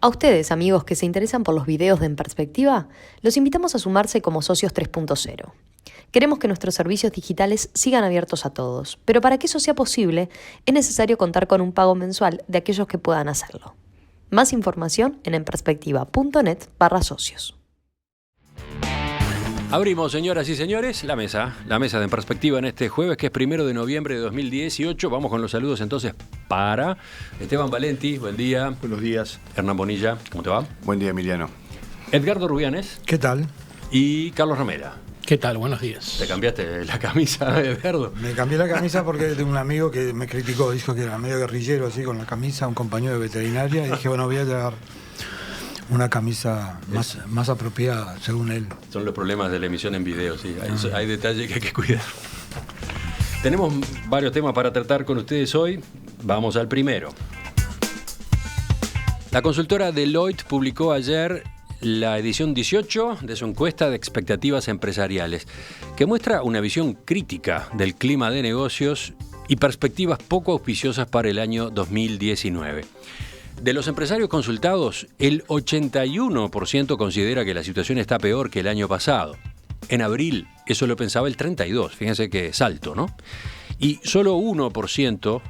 A ustedes, amigos que se interesan por los videos de En Perspectiva, los invitamos a sumarse como socios 3.0. Queremos que nuestros servicios digitales sigan abiertos a todos, pero para que eso sea posible, es necesario contar con un pago mensual de aquellos que puedan hacerlo. Más información en enperspectiva.net/socios. Abrimos, señoras y señores, la mesa de En Perspectiva en este jueves, que es 1 de noviembre de 2018. Vamos con los saludos entonces para Esteban Valenti, buen día. Buenos días. Hernán Bonilla, ¿cómo te va? Buen día, Emiliano. Edgardo Rubianes. ¿Qué tal? Y Carlos Ramera. ¿Qué tal? Buenos días. ¿Te cambiaste la camisa, Edgardo? Me cambié la camisa porque tengo un amigo que me criticó, dijo que era medio guerrillero así con la camisa, un compañero de veterinaria, y dije, bueno, voy a llevar una camisa más apropiada, según él. Son los problemas de la emisión en video, sí. Hay detalles que hay que cuidar. Tenemos varios temas para tratar con ustedes hoy. Vamos al primero. La consultora Deloitte publicó ayer la edición 18 de su encuesta de expectativas empresariales, que muestra una visión crítica del clima de negocios y perspectivas poco auspiciosas para el año 2019. De los empresarios consultados, el 81% considera que la situación está peor que el año pasado. En abril, eso lo pensaba el 32%, fíjense que es alto, ¿no? Y solo 1%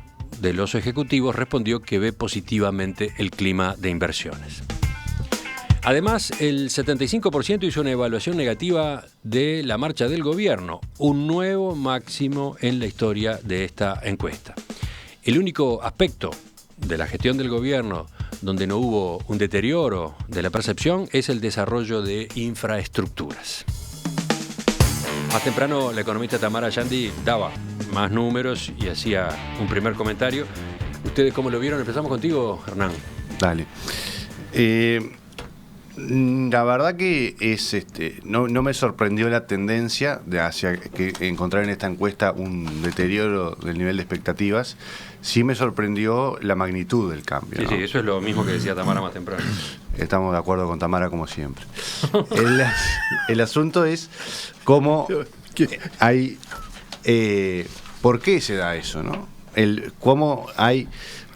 de los ejecutivos respondió que ve positivamente el clima de inversiones. Además, el 75% hizo una evaluación negativa de la marcha del gobierno, un nuevo máximo en la historia de esta encuesta. El único aspecto de la gestión del gobierno donde no hubo un deterioro de la percepción es el desarrollo de infraestructuras. Más temprano, la economista Tamara Yandi daba más números y hacía un primer comentario. ¿Ustedes cómo lo vieron? Empezamos contigo, Hernán. Dale. La verdad que no me sorprendió la tendencia de hacia que encontrar en esta encuesta un deterioro del nivel de expectativas. Sí me sorprendió la magnitud del cambio. Sí, ¿no? sí, eso es lo mismo que decía Tamara más temprano. Estamos de acuerdo con Tamara como siempre. El asunto es cómo hay... ¿por qué se da eso, no? Cómo hay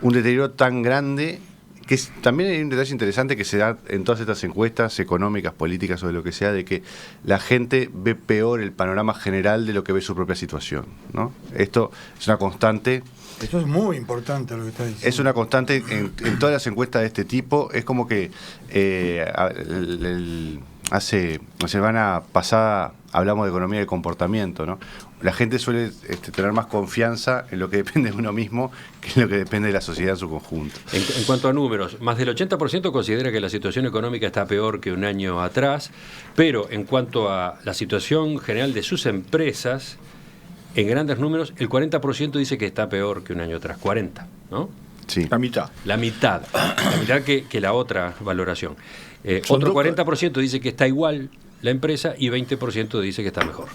un deterioro tan grande, que también hay un detalle interesante que se da en todas estas encuestas económicas, políticas o de lo que sea, de que la gente ve peor el panorama general de lo que ve su propia situación, ¿no? Esto es una constante. Esto es muy importante lo que está diciendo. Es una constante en todas las encuestas de este tipo. Es como que hace la semana pasada hablamos de economía de comportamiento, ¿no? La gente suele tener más confianza en lo que depende de uno mismo que en lo que depende de la sociedad en su conjunto. En cuanto a números, más del 80% considera que la situación económica está peor que un año atrás, pero en cuanto a la situación general de sus empresas, en grandes números, el 40% dice que está peor que un año atrás. 40%, ¿no? Sí. La mitad. La mitad que la otra valoración. Otro 40% dice que está igual la empresa y 20% dice que está mejor.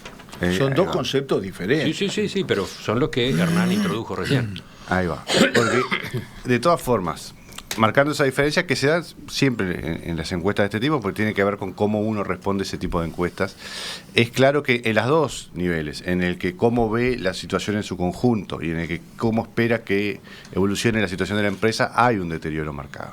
Son dos conceptos diferentes. Sí, pero son los que Hernán introdujo recién. Ahí va. Porque, de todas formas, marcando esa diferencia que se da siempre en las encuestas de este tipo, porque tiene que ver con cómo uno responde a ese tipo de encuestas, es claro que en los dos niveles, en el que cómo ve la situación en su conjunto y en el que cómo espera que evolucione la situación de la empresa, hay un deterioro marcado.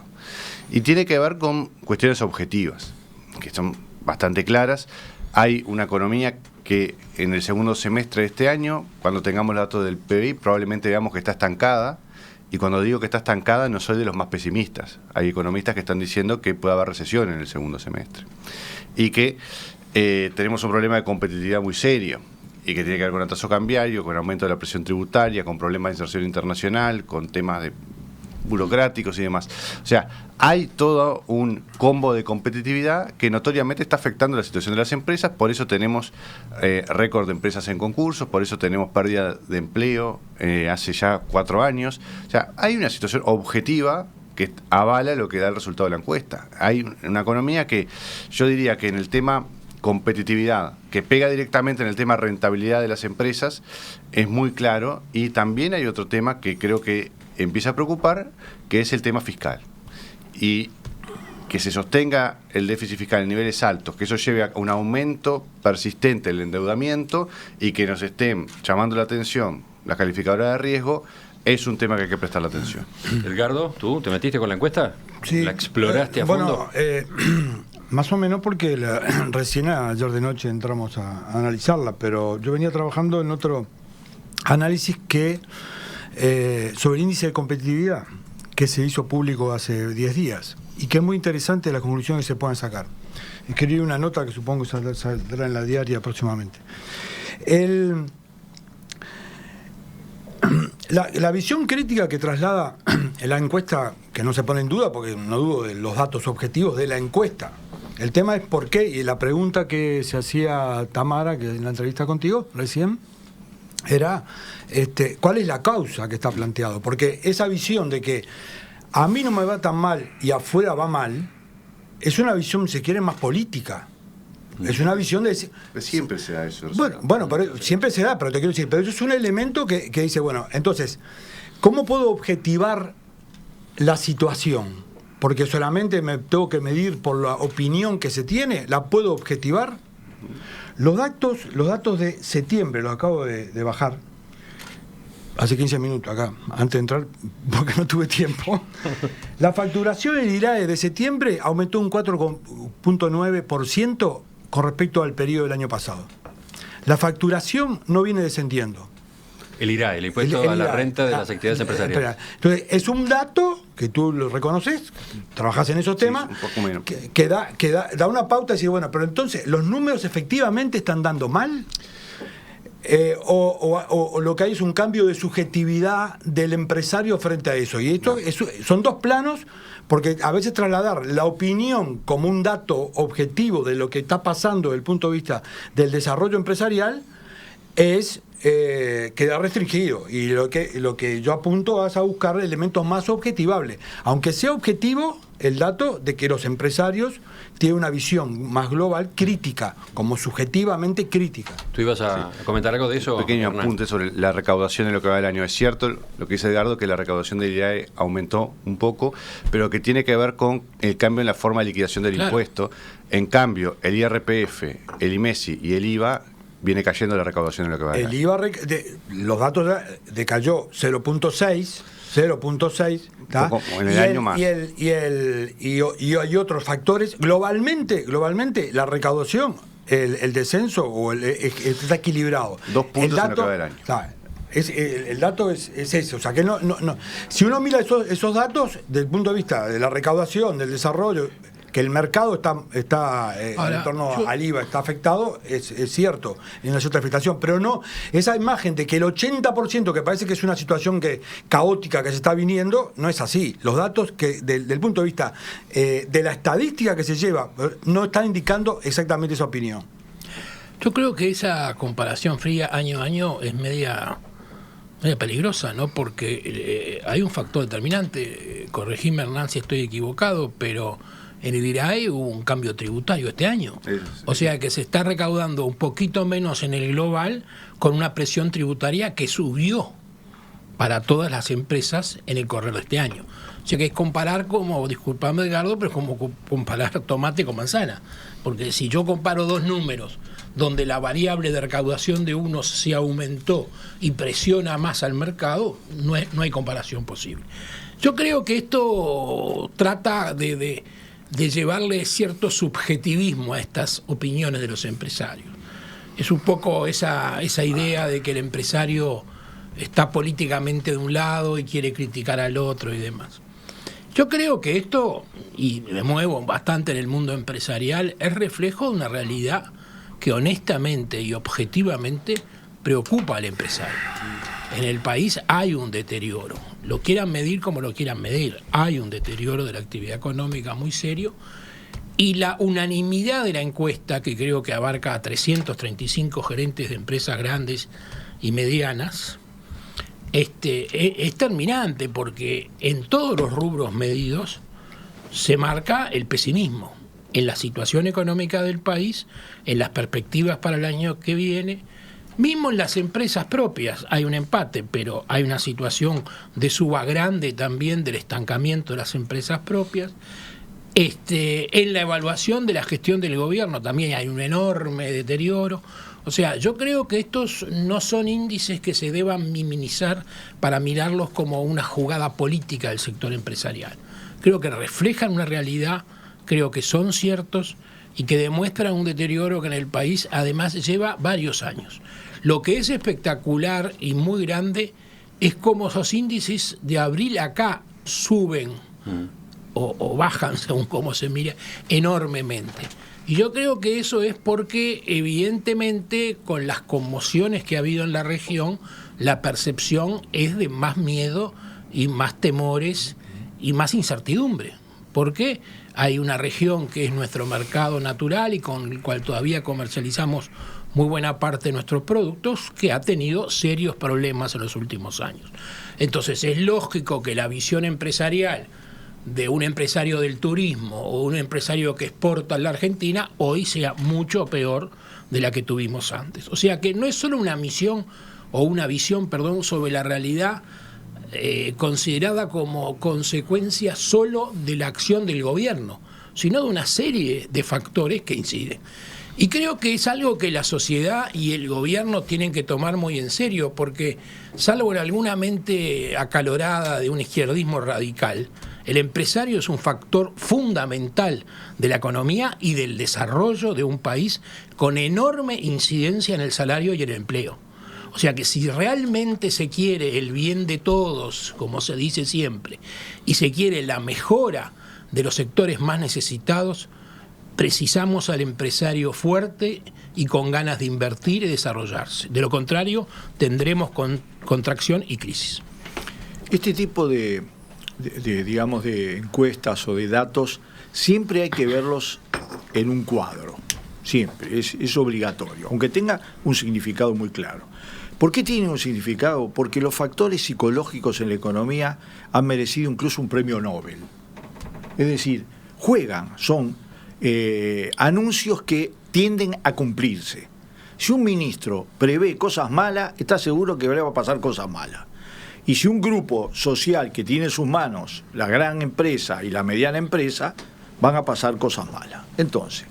Y tiene que ver con cuestiones objetivas, que son bastante claras. Hay una economía que en el segundo semestre de este año, cuando tengamos los datos del PBI, probablemente veamos que está estancada. Y cuando digo que está estancada, no soy de los más pesimistas. Hay economistas que están diciendo que puede haber recesión en el segundo semestre. Y que tenemos un problema de competitividad muy serio. Y que tiene que ver con el tasa cambiario, con aumento de la presión tributaria, con problemas de inserción internacional, con temas burocráticos y demás. O sea, hay todo un combo de competitividad que notoriamente está afectando la situación de las empresas. Por eso tenemos récord de empresas en concursos, por eso tenemos pérdida de empleo hace ya 4 años. O sea, hay una situación objetiva que avala lo que da el resultado de la encuesta. Hay una economía que yo diría que en el tema competitividad, que pega directamente en el tema rentabilidad de las empresas, es muy claro. Y también hay otro tema que creo que empieza a preocupar, que es el tema fiscal. Y que se sostenga el déficit fiscal en niveles altos, que eso lleve a un aumento persistente del endeudamiento y que nos estén llamando la atención la calificadora de riesgo es un tema que hay que prestarle atención. Edgardo, ¿tú te metiste con la encuesta? Sí. ¿La exploraste a fondo? Bueno, más o menos porque recién ayer de noche entramos a analizarla, pero yo venía trabajando en otro análisis que sobre el índice de competitividad que se hizo público hace 10 días y que es muy interesante las conclusiones que se puedan sacar. Escribí una nota que supongo que saldrá en la diaria próximamente. La visión crítica que traslada en la encuesta, que no se pone en duda, porque no dudo de los datos objetivos de la encuesta. El tema es por qué, y la pregunta que se hacía Tamara, que en la entrevista contigo recién, era ¿cuál es la causa que está planteado? Porque esa visión de que a mí no me va tan mal y afuera va mal, es una visión, si quiere, más política. Es una visión de... Siempre se da eso. Bueno, pero siempre se da, pero te quiero decir, pero eso es un elemento que dice, bueno, entonces, ¿cómo puedo objetivar la situación? Porque solamente me tengo que medir por la opinión que se tiene, ¿la puedo objetivar? Los datos de septiembre, los acabo de bajar, hace 15 minutos acá, antes de entrar, porque no tuve tiempo. La facturación en IRAE de septiembre aumentó un 4,9% con respecto al periodo del año pasado. La facturación no viene descendiendo. El IRAE, el impuesto a la renta de las actividades empresariales. Entonces, es un dato que tú lo reconoces, trabajas en esos temas, un poco menos. que da una pauta y decir, bueno, pero entonces, ¿los números efectivamente están dando mal? O lo que hay es un cambio de subjetividad del empresario frente a eso. Y esto son dos planos, porque a veces trasladar la opinión como un dato objetivo de lo que está pasando desde el punto de vista del desarrollo empresarial es queda restringido. Y lo que yo apunto es a buscar elementos más objetivables. Aunque sea objetivo el dato de que los empresarios tienen una visión más global, crítica, como subjetivamente crítica. ¿Tú ibas a comentar algo de eso? Un pequeño Hernán? apunte sobre la recaudación en lo que va del año. Es cierto lo que dice Edgardo, que la recaudación del IRAE aumentó un poco, pero que tiene que ver con el cambio en la forma de liquidación del impuesto. En cambio, el IRPF, el IMESI y el IVA viene cayendo la recaudación en lo que va del año. El IVA, los datos decayó 0.6, en el año más. Y hay otros factores. Globalmente la recaudación, el descenso está equilibrado. 2 puntos en lo que va del año. El dato es ese. O sea, que no. Si uno mira esos datos desde el punto de vista de la recaudación, del desarrollo, que el mercado está ahora, en torno al IVA está afectado, es cierto, en una cierta afectación, pero no esa imagen de que el 80%, que parece que es una situación caótica que se está viniendo, no es así. Los datos que del punto de vista de la estadística que se lleva no están indicando exactamente esa opinión. Yo creo que esa comparación fría año a año es media peligrosa, ¿no? Porque hay un factor determinante. Corregime, Hernán, si estoy equivocado, pero en el IRAE hubo un cambio tributario este año. O sea que se está recaudando un poquito menos en el global con una presión tributaria que subió para todas las empresas en el correr de este año. O sea que es comparar como, disculpame Edgardo, pero es como comparar tomate con manzana. Porque si yo comparo dos números donde la variable de recaudación de uno se aumentó y presiona más al mercado, no hay comparación posible. Yo creo que esto trata de llevarle cierto subjetivismo a estas opiniones de los empresarios. Es un poco esa idea de que el empresario está políticamente de un lado y quiere criticar al otro y demás. Yo creo que esto, y me muevo bastante en el mundo empresarial, es reflejo de una realidad que honestamente y objetivamente preocupa al empresario. En el país hay un deterioro, lo quieran medir como lo quieran medir, hay un deterioro de la actividad económica muy serio, y la unanimidad de la encuesta, que creo que abarca a 335 gerentes de empresas grandes y medianas, es terminante, porque en todos los rubros medidos se marca el pesimismo en la situación económica del país, en las perspectivas para el año que viene. Mismo en las empresas propias hay un empate, pero hay una situación de suba grande también del estancamiento de las empresas propias. En la evaluación de la gestión del gobierno también hay un enorme deterioro. O sea, yo creo que estos no son índices que se deban minimizar para mirarlos como una jugada política del sector empresarial. Creo que reflejan una realidad, creo que son ciertos y que demuestran un deterioro que en el país además lleva varios años. Lo que es espectacular y muy grande es cómo esos índices de abril acá suben o bajan, según cómo se mira, enormemente. Y yo creo que eso es porque, evidentemente, con las conmociones que ha habido en la región, la percepción es de más miedo y más temores y más incertidumbre. Porque hay una región que es nuestro mercado natural y con el cual todavía comercializamos muy buena parte de nuestros productos, que ha tenido serios problemas en los últimos años. Entonces es lógico que la visión empresarial de un empresario del turismo o un empresario que exporta a la Argentina hoy sea mucho peor de la que tuvimos antes. O sea que no es solo una visión sobre la realidad considerada como consecuencia solo de la acción del gobierno, sino de una serie de factores que inciden. Y creo que es algo que la sociedad y el gobierno tienen que tomar muy en serio, porque salvo en alguna mente acalorada de un izquierdismo radical, el empresario es un factor fundamental de la economía y del desarrollo de un país con enorme incidencia en el salario y el empleo. O sea que si realmente se quiere el bien de todos, como se dice siempre, y se quiere la mejora de los sectores más necesitados, precisamos al empresario fuerte y con ganas de invertir y desarrollarse. De lo contrario, tendremos contracción y crisis. Este tipo de encuestas o de datos siempre hay que verlos en un cuadro. Siempre, es obligatorio, aunque tenga un significado muy claro. ¿Por qué tiene un significado? Porque los factores psicológicos en la economía han merecido incluso un premio Nobel. Es decir, son anuncios que tienden a cumplirse. Si un ministro prevé cosas malas, está seguro que le va a pasar cosas malas. Y si un grupo social que tiene en sus manos la gran empresa y la mediana empresa, van a pasar cosas malas. Entonces,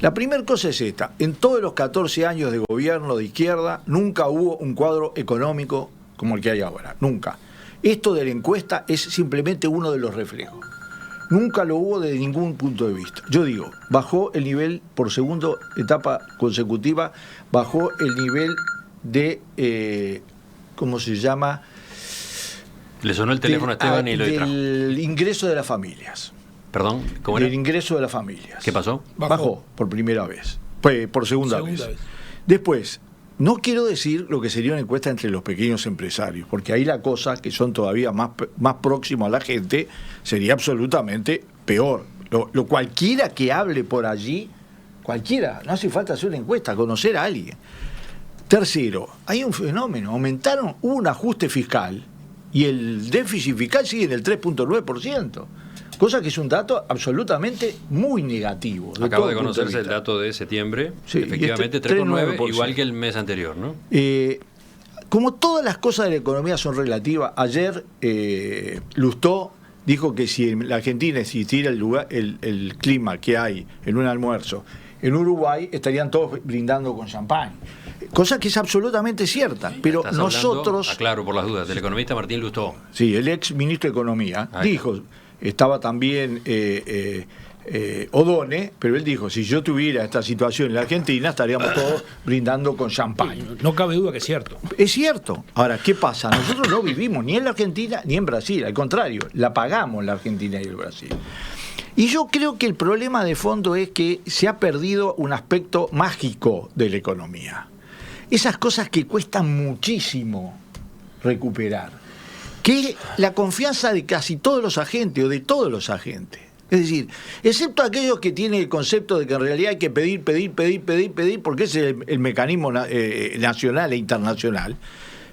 la primera cosa es esta: en todos los 14 años de gobierno de izquierda nunca hubo un cuadro económico como el que hay ahora, nunca. Esto de la encuesta es simplemente uno de los reflejos. Nunca lo hubo desde ningún punto de vista. Yo digo, bajó el nivel, por segunda etapa consecutiva, bajó el nivel de, ¿cómo se llama? Le sonó el teléfono a Esteban y lo distrajo. Del ingreso de las familias. Perdón, ¿cómo era? Del ingreso de las familias. ¿Qué pasó? Bajó por primera vez. Por segunda vez. Después, no quiero decir lo que sería una encuesta entre los pequeños empresarios, porque ahí la cosa, que son todavía más próximos a la gente, sería absolutamente peor. Lo cualquiera que hable por allí, cualquiera, no hace falta hacer una encuesta, conocer a alguien. Tercero, hay un fenómeno, hubo un ajuste fiscal y el déficit fiscal sigue en el 3.9%. Cosa que es un dato absolutamente muy negativo. Acaba de conocerse el dato de septiembre, sí, efectivamente 3,9, igual que el mes anterior, ¿no? Como todas las cosas de la economía son relativas, ayer Lustó dijo que si en la Argentina existiera el clima que hay en un almuerzo, en Uruguay estarían todos brindando con champán. Cosa que es absolutamente cierta, pero nosotros... Aclaro por las dudas, del economista Martín Lustó. Sí, el ex ministro de Economía, dijo... Estaba también Odone, pero él dijo, si yo tuviera esta situación en la Argentina, estaríamos todos brindando con champán. No cabe duda que es cierto. Es cierto. Ahora, ¿qué pasa? Nosotros no vivimos ni en la Argentina ni en Brasil, al contrario, la pagamos la Argentina y el Brasil. Y yo creo que el problema de fondo es que se ha perdido un aspecto mágico de la economía. Esas cosas que cuestan muchísimo recuperar. Que es la confianza de casi todos los agentes o de todos los agentes. Es decir, excepto aquellos que tienen el concepto de que en realidad hay que pedir, porque es el mecanismo nacional e internacional.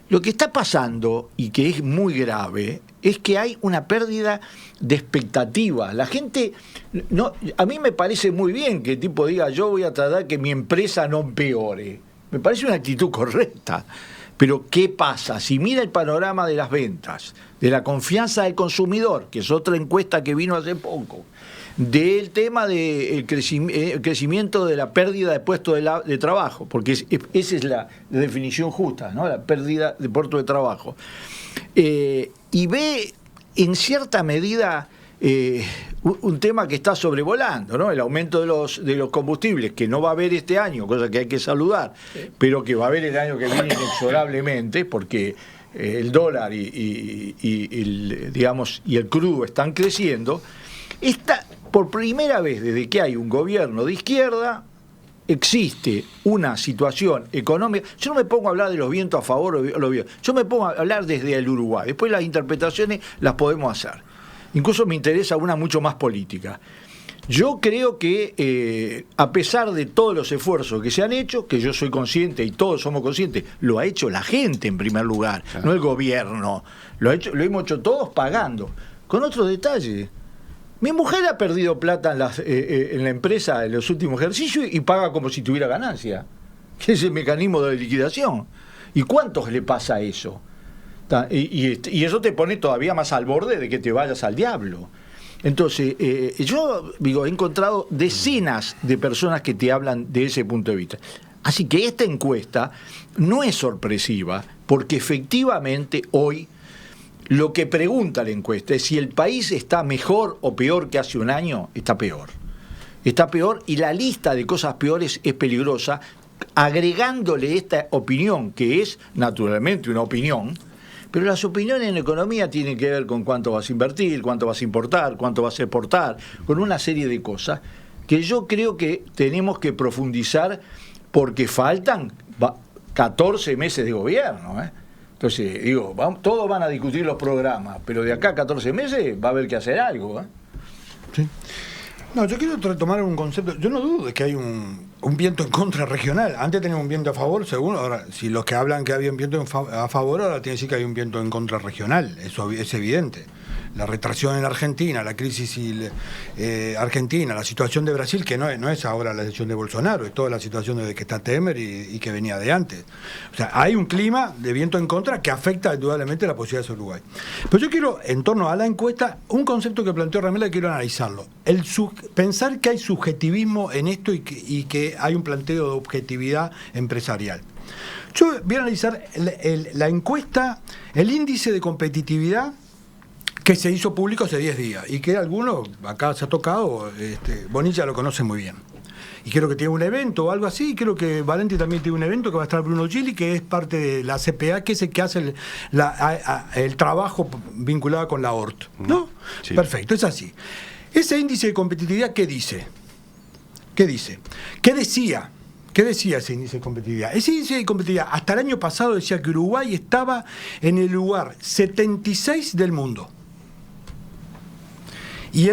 Lo que está pasando, y que es muy grave, es que hay una pérdida de expectativas. La gente, a mí me parece muy bien que el tipo diga, yo voy a tratar que mi empresa no empeore. Me parece una actitud correcta. Pero ¿qué pasa? Si mira el panorama de las ventas, de la confianza del consumidor, que es otra encuesta que vino hace poco, del tema del crecimiento de la pérdida de puestos de trabajo, porque esa es la definición justa, ¿no? La pérdida de puestos de trabajo. Y ve en cierta medida un tema que está sobrevolando, ¿no? El aumento de los combustibles, que no va a haber este año, cosa que hay que saludar, pero que va a haber el año que viene inexorablemente, porque el dólar y el crudo están creciendo. Por primera vez desde que hay un gobierno de izquierda, existe una situación económica. Yo no me pongo a hablar de los vientos a favor o los vientos, yo me pongo a hablar desde el Uruguay. Después las interpretaciones las podemos hacer. Incluso me interesa una mucho más política. Yo creo que a pesar de todos los esfuerzos que se han hecho, que yo soy consciente y todos somos conscientes, lo ha hecho la gente en primer lugar, no el gobierno. Lo hemos hecho todos pagando. Con otro detalle. Mi mujer ha perdido plata en la empresa en los últimos ejercicios y paga como si tuviera ganancia, que es el mecanismo de liquidación. ¿Y cuántos le pasa eso? Y eso te pone todavía más al borde de que te vayas al diablo. Entonces, yo digo, he encontrado decenas de personas que te hablan de ese punto de vista. Así que esta encuesta no es sorpresiva, porque efectivamente hoy lo que pregunta la encuesta es si el país está mejor o peor que hace un año. Está peor. Está peor, y la lista de cosas peores es peligrosa, agregándole esta opinión, que es naturalmente una opinión, pero las opiniones en economía tienen que ver con cuánto vas a invertir, cuánto vas a importar, cuánto vas a exportar, con una serie de cosas que yo creo que tenemos que profundizar, porque faltan 14 meses de gobierno, ¿eh? Entonces, digo, todos van a discutir los programas, pero de acá a 14 meses va a haber que hacer algo, ¿eh? Sí. No, yo quiero retomar un concepto. Yo no dudo de que hay un viento en contra regional. Antes teníamos un viento a favor, según. Ahora, si los que hablan que había un viento a favor, ahora tiene que decir que hay un viento en contra regional. Eso es evidente. La retracción en Argentina, la crisis argentina, la situación de Brasil, que no es ahora la decisión de Bolsonaro, es toda la situación desde que está Temer y que venía de antes. O sea, hay un clima de viento en contra que afecta indudablemente la posibilidad de Uruguay. Pero yo quiero, en torno a la encuesta, un concepto que planteó Ramela, quiero analizarlo. Pensar que hay subjetivismo en esto y que hay un planteo de objetividad empresarial. Yo voy a analizar la encuesta, el índice de competitividad que se hizo público hace 10 días y que algunos acá se ha tocado, Bonilla lo conoce muy bien. Y creo que tiene un evento o algo así, y creo que Valenti también tiene un evento que va a estar Bruno Gili, que es parte de la CPA, que es el que hace el trabajo vinculado con la ORT, ¿no? Sí. Perfecto, es así. Ese índice de competitividad, ¿qué dice? ¿Qué dice? ¿Qué decía? ¿Qué decía ese índice de competitividad? Ese índice de competitividad hasta el año pasado decía que Uruguay estaba en el lugar 76 del mundo. Y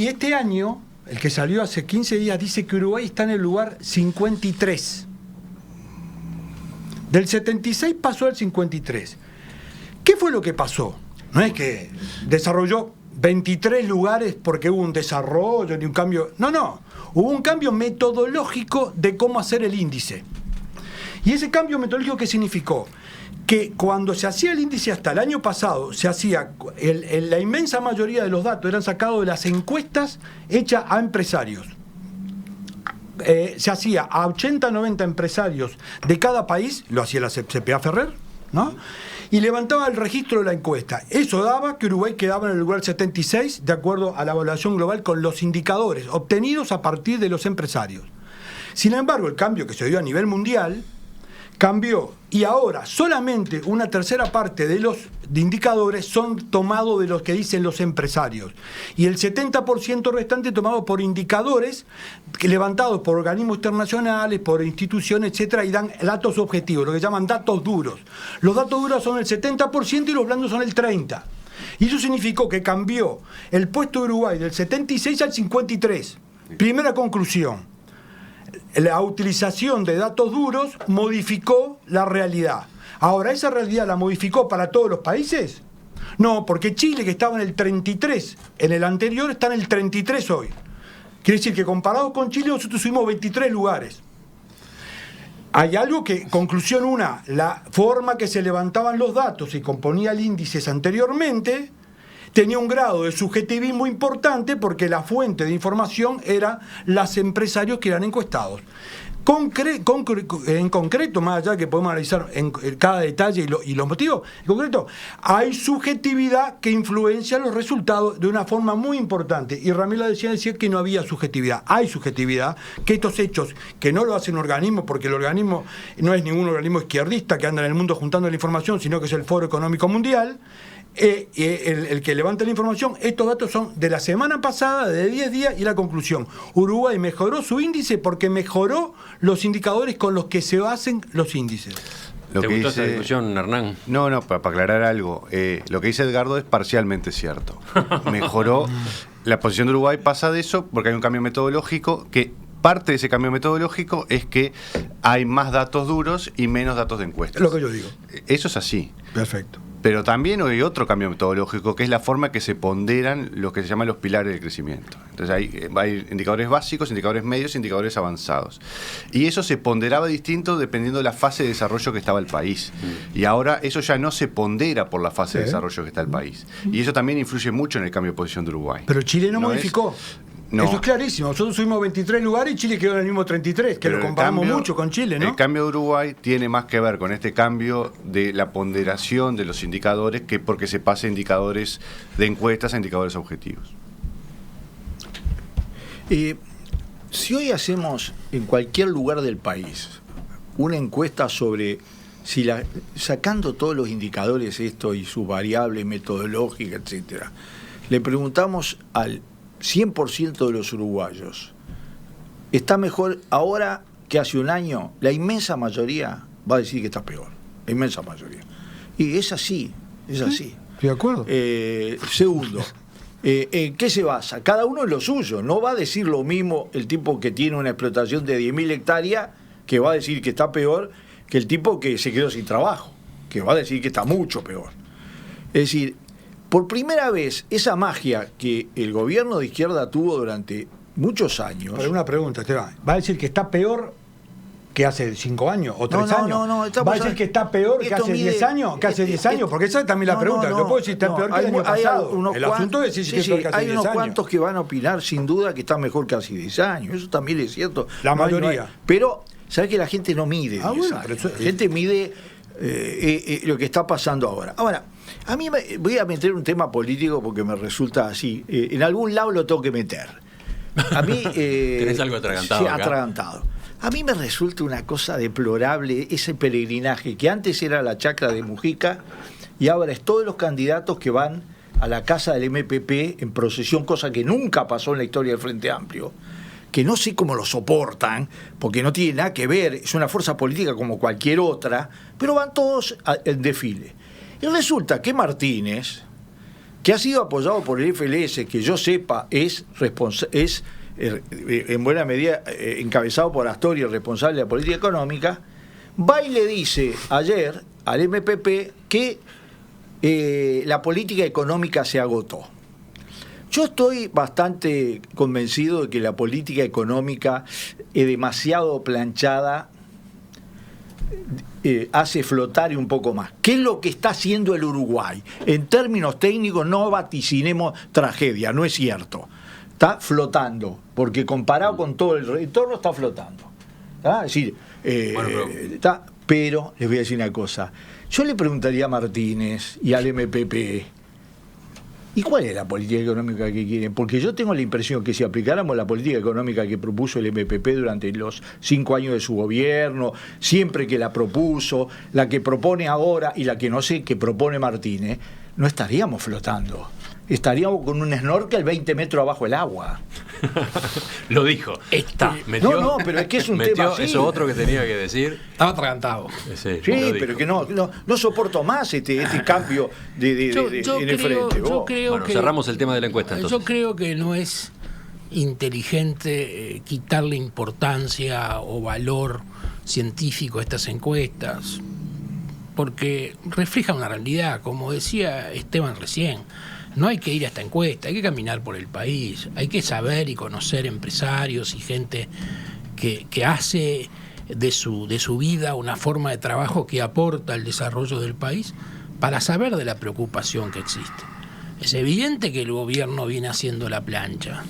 este año, el que salió hace 15 días, dice que Uruguay está en el lugar 53. Del 76 pasó al 53. ¿Qué fue lo que pasó? No es que desarrolló 23 lugares porque hubo un desarrollo ni un cambio. No. Hubo un cambio metodológico de cómo hacer el índice. ¿Y ese cambio metodológico qué significó? Que cuando se hacía el índice hasta el año pasado, se hacía, la inmensa mayoría de los datos eran sacados de las encuestas hechas a empresarios. Se hacía a 80, 90 empresarios de cada país, lo hacía la CPA Ferrer, ¿no? Y levantaba el registro de la encuesta. Eso daba que Uruguay quedaba en el lugar 76, de acuerdo a la evaluación global con los indicadores obtenidos a partir de los empresarios. Sin embargo, el cambio que se dio a nivel mundial cambió, y ahora solamente una tercera parte de los indicadores son tomados de los que dicen los empresarios, y el 70% restante tomado por indicadores levantados por organismos internacionales, por instituciones, etcétera, y dan datos objetivos, lo que llaman datos duros. Los datos duros son el 70% y los blandos son el 30%. Y eso significó que cambió el puesto de Uruguay del 76 al 53. Primera conclusión: la utilización de datos duros modificó la realidad. Ahora, ¿esa realidad la modificó para todos los países? No, porque Chile, que estaba en el 33 en el anterior, está en el 33 hoy. Quiere decir que comparado con Chile nosotros subimos 23 lugares. Hay algo que, conclusión una, la forma que se levantaban los datos y componía el índice anteriormente tenía un grado de subjetivismo importante porque la fuente de información era los empresarios que eran encuestados. En concreto, más allá que podemos analizar en cada detalle y los motivos, en concreto, hay subjetividad que influencia los resultados de una forma muy importante. Y Ramírez decía que no había subjetividad. Hay subjetividad, que estos hechos, que no lo hace un organismo, porque el organismo no es ningún organismo izquierdista que anda en el mundo juntando la información, sino que es el Foro Económico Mundial, el que levanta la información. Estos datos son de la semana pasada, de 10 días, y la conclusión: Uruguay mejoró su índice porque mejoró los indicadores con los que se basen los índices. ¿Te gustó esta discusión, Hernán? No, para aclarar algo, lo que dice Edgardo es parcialmente cierto. Mejoró. La posición de Uruguay pasa de eso porque hay un cambio metodológico que... Parte de ese cambio metodológico es que hay más datos duros y menos datos de encuestas. Es lo que yo digo. Eso es así. Perfecto. Pero también hay otro cambio metodológico, que es la forma que se ponderan lo que se llaman los pilares del crecimiento. Entonces hay indicadores básicos, indicadores medios, indicadores avanzados. Y eso se ponderaba distinto dependiendo de la fase de desarrollo que estaba el país. Y ahora eso ya no se pondera por la fase de desarrollo que está el país. Y eso también influye mucho en el cambio de posición de Uruguay. Pero Chile no modificó. No. Eso es clarísimo. Nosotros subimos 23 lugares y Chile quedó en el mismo 33, que lo comparamos mucho con Chile, ¿no? El cambio de Uruguay tiene más que ver con este cambio de la ponderación de los indicadores que porque se pase indicadores de encuestas a indicadores objetivos. Si hoy hacemos en cualquier lugar del país una encuesta sobre si sacando todos los indicadores esto y sus variables metodológicas, etcétera, le preguntamos al 100% de los uruguayos, ¿está mejor ahora que hace un año? La inmensa mayoría va a decir que está peor. La inmensa mayoría. Y es así, es así. Estoy de acuerdo. Segundo, ¿en qué se basa? Cada uno en lo suyo. No va a decir lo mismo el tipo que tiene una explotación de 10.000 hectáreas, que va a decir que está peor, que el tipo que se quedó sin trabajo, que va a decir que está mucho peor. Es decir, por primera vez, esa magia que el gobierno de izquierda tuvo durante muchos años... Pero una pregunta, Esteban. ¿Va a decir que está peor que hace 5 años o 3 años? No, ¿Va a decir que está peor que hace 10 años? ¿Que hace 10 años? Porque esa es también la pregunta. Yo puedo decir que está peor que el año pasado. El asunto es decir que es peor que hace 10 años. Hay unos cuantos que van a opinar sin duda que está mejor que hace 10 años. Eso también es cierto. La mayoría. Pero, ¿sabes que la gente no mide 10 años? La gente mide lo que está pasando ahora. Ahora, a mí voy a meter un tema político porque me resulta así. En algún lado lo tengo que meter. A mí... ¿Tenés algo atragantado? Sí, acá? atragantado. A mí me resulta una cosa deplorable ese peregrinaje que antes era la chacra de Mujica y ahora es todos los candidatos que van a la casa del MPP en procesión, cosa que nunca pasó en la historia del Frente Amplio, que no sé cómo lo soportan, porque no tiene nada que ver, es una fuerza política como cualquier otra, pero van todos en desfile. Y resulta que Martínez, que ha sido apoyado por el FLS, que yo sepa es en buena medida encabezado por Astori, el responsable de la política económica, va y le dice ayer al MPP que la política económica se agotó. Yo estoy bastante convencido de que la política económica es demasiado planchada, hace flotar un poco más. ¿Qué es lo que está haciendo el Uruguay? En términos técnicos no vaticinemos tragedia, no es cierto. Está flotando, porque comparado con todo el entorno está flotando. ¿Está? Es decir, pero les voy a decir una cosa. Yo le preguntaría a Martínez y al MPP, ¿y cuál es la política económica que quieren? Porque yo tengo la impresión que si aplicáramos la política económica que propuso el MPP durante los 5 años de su gobierno, siempre que la propuso, la que propone ahora y la que no sé que propone Martínez, no estaríamos flotando. Estaríamos con un snorkel 20 metros abajo del agua. Lo dijo. No, pero es que es un tema así. Eso otro que tenía que decir. Estaba atragantado. Sí, pero que no soporto más este cambio en el frente. Yo creo bueno, que cerramos el tema de la encuesta entonces. Yo creo que no es inteligente quitarle importancia o valor científico a estas encuestas, porque refleja una realidad, como decía Esteban recién. No hay que ir a esta encuesta, hay que caminar por el país, hay que saber y conocer empresarios y gente que hace de su vida, una forma de trabajo que aporta al desarrollo del país, para saber de la preocupación que existe. Es evidente que el gobierno viene haciendo la plancha,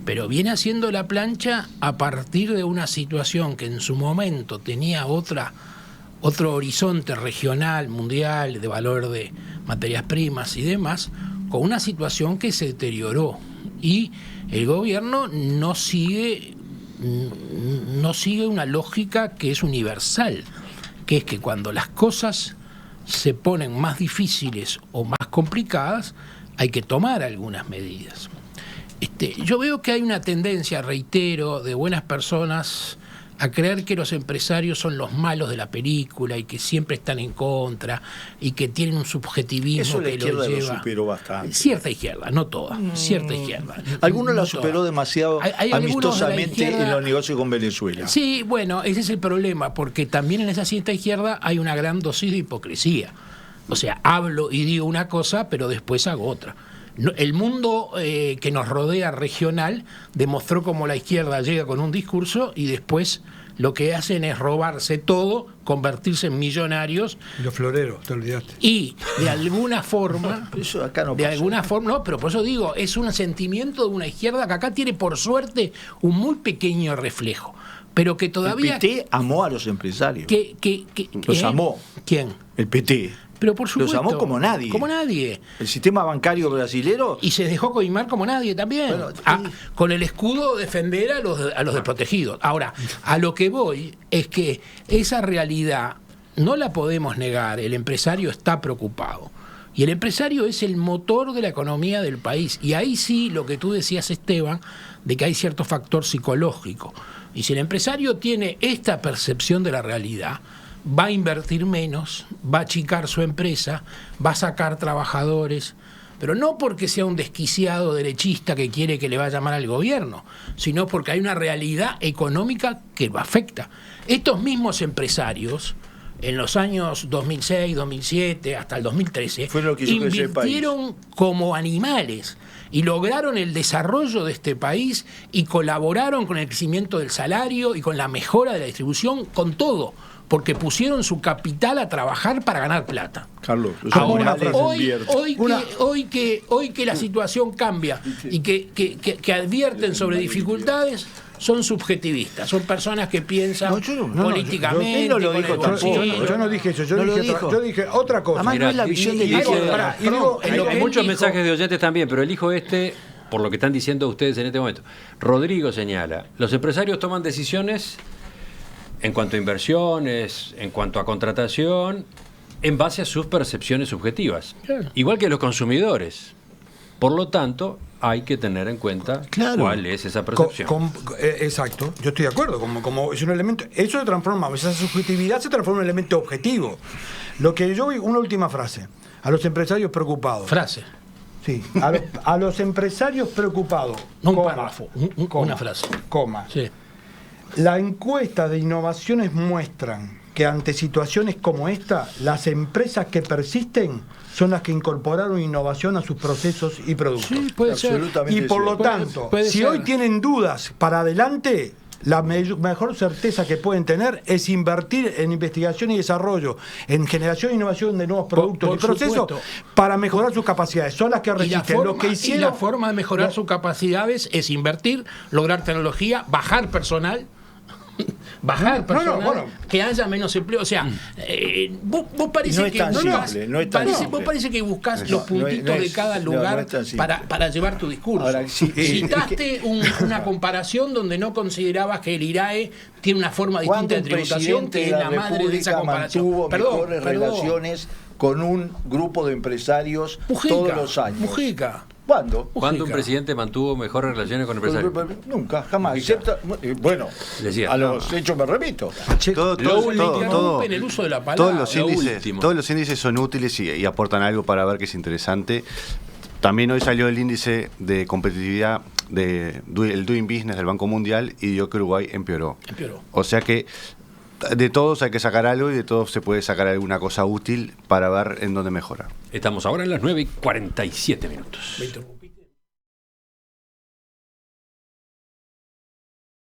pero viene haciendo la plancha a partir de una situación que en su momento tenía otro horizonte regional, mundial, de valor de materias primas y demás, con una situación que se deterioró. Y el gobierno no sigue una lógica que es universal, que es que cuando las cosas se ponen más difíciles o más complicadas, hay que tomar algunas medidas. Yo veo que hay una tendencia, reitero, de buenas personas a creer que los empresarios son los malos de la película y que siempre están en contra y que tienen un subjetivismo eso la que izquierda los lleva. lo superó bastante. Cierta izquierda, no toda, cierta izquierda. Algunos no la superó toda. demasiado Hay algunos de la amistosamente izquierda- en los negocios con Venezuela. Sí, bueno, ese es el problema, porque también en esa cierta izquierda hay una gran dosis de hipocresía. O sea, hablo y digo una cosa, pero después hago otra. El mundo que nos rodea regional demostró cómo la izquierda llega con un discurso y después lo que hacen es robarse todo, convertirse en millonarios Los floreros, te olvidaste. y de alguna forma... Eso acá no De pasó. alguna forma, no, pero por eso digo, es un sentimiento de una izquierda que acá tiene por suerte un muy pequeño reflejo, pero que todavía... El PT amó a los empresarios. Los amó. ¿Quién? El PT. Pero por supuesto. Los amó como nadie. Como nadie. El sistema bancario brasilero. Y se dejó coimar como nadie también. Bueno, con el escudo defender a los desprotegidos. Ahora, a lo que voy es que esa realidad no la podemos negar. El empresario está preocupado. Y el empresario es el motor de la economía del país. Y ahí sí, lo que tú decías, Esteban, de que hay cierto factor psicológico. Y si el empresario tiene esta percepción de la realidad, va a invertir menos, va a achicar su empresa, va a sacar trabajadores, pero no porque sea un desquiciado derechista que quiere que le vaya mal al gobierno, sino porque hay una realidad económica que lo afecta. Estos mismos empresarios, en los años 2006, 2007, hasta el 2013, Fue lo que hizo crecer el país. invirtieron como animales y lograron el desarrollo de este país y colaboraron con el crecimiento del salario y con la mejora de la distribución, con todo, porque pusieron su capital a trabajar para ganar plata. Carlos, los Ahora, animales invierten. hoy que la situación cambia y que advierten sobre dificultades, son subjetivistas, son personas que piensan No, yo no, políticamente. él no lo con dijo el tampoco. bolsillo. Yo no dije eso, No lo yo dijo. dije otra cosa. Además, no es la visión de y la dice- izquierda. Hay muchos mensajes de oyentes también, pero elijo por lo que están diciendo ustedes en este momento. Rodrigo señala, los empresarios toman decisiones en cuanto a inversiones, en cuanto a contratación, en base a sus percepciones subjetivas, Claro. igual que los consumidores. Por lo tanto, hay que tener en cuenta Claro. cuál es esa percepción. Exacto, yo estoy de acuerdo, como es un elemento, eso se transforma, esa subjetividad se transforma en un elemento objetivo. Lo que yo vi, una última frase, a los empresarios preocupados. Frase, Sí, a los empresarios preocupados. no un coma, párrafo, coma, una frase. Coma. Sí. La encuesta de innovaciones muestran que ante situaciones como esta, las empresas que persisten son las que incorporaron innovación a sus procesos y productos. Sí, puede ser. Absolutamente Y por lo cierto. tanto, Puede si ser. hoy tienen dudas para adelante, la mejor certeza que pueden tener es invertir en investigación y desarrollo, en generación e innovación de nuevos productos por y procesos supuesto. para mejorar sus capacidades. Son las que Y la, resisten. Lo que y hicieron, la forma de mejorar sus capacidades es invertir, lograr tecnología, bajar personal, bueno. que haya menos empleo. O sea, vos parece No es que tan buscás, simple, no es tan vos simple. parece que buscás No, los no puntitos es- de cada no, lugar no es tan simple. para llevar tu discurso. Ahora, sí, Citaste una comparación donde no considerabas que el IRAE tiene una forma ¿Cuándo distinta de un tributación presidente que de es la la madre de esa República comparación? mantuvo mejores Perdón. relaciones con un grupo de empresarios Mujica, todos los años? Mujica. ¿Cuándo? ¿Cuándo un Mujica. presidente mantuvo mejores relaciones con empresarios? Nunca, jamás. Mujica. Excepto, bueno, Decía, a los hechos me remito. Interrumpen el uso de la palabra. Todos los índices son útiles y aportan algo para ver que es interesante. También hoy salió el índice de competitividad del Doing Business del Banco Mundial y dio que Uruguay empeoró. O sea que de todos hay que sacar algo y de todos se puede sacar alguna cosa útil para ver en dónde mejorar. Estamos ahora en las 9:47 minutos. Me interrumpí.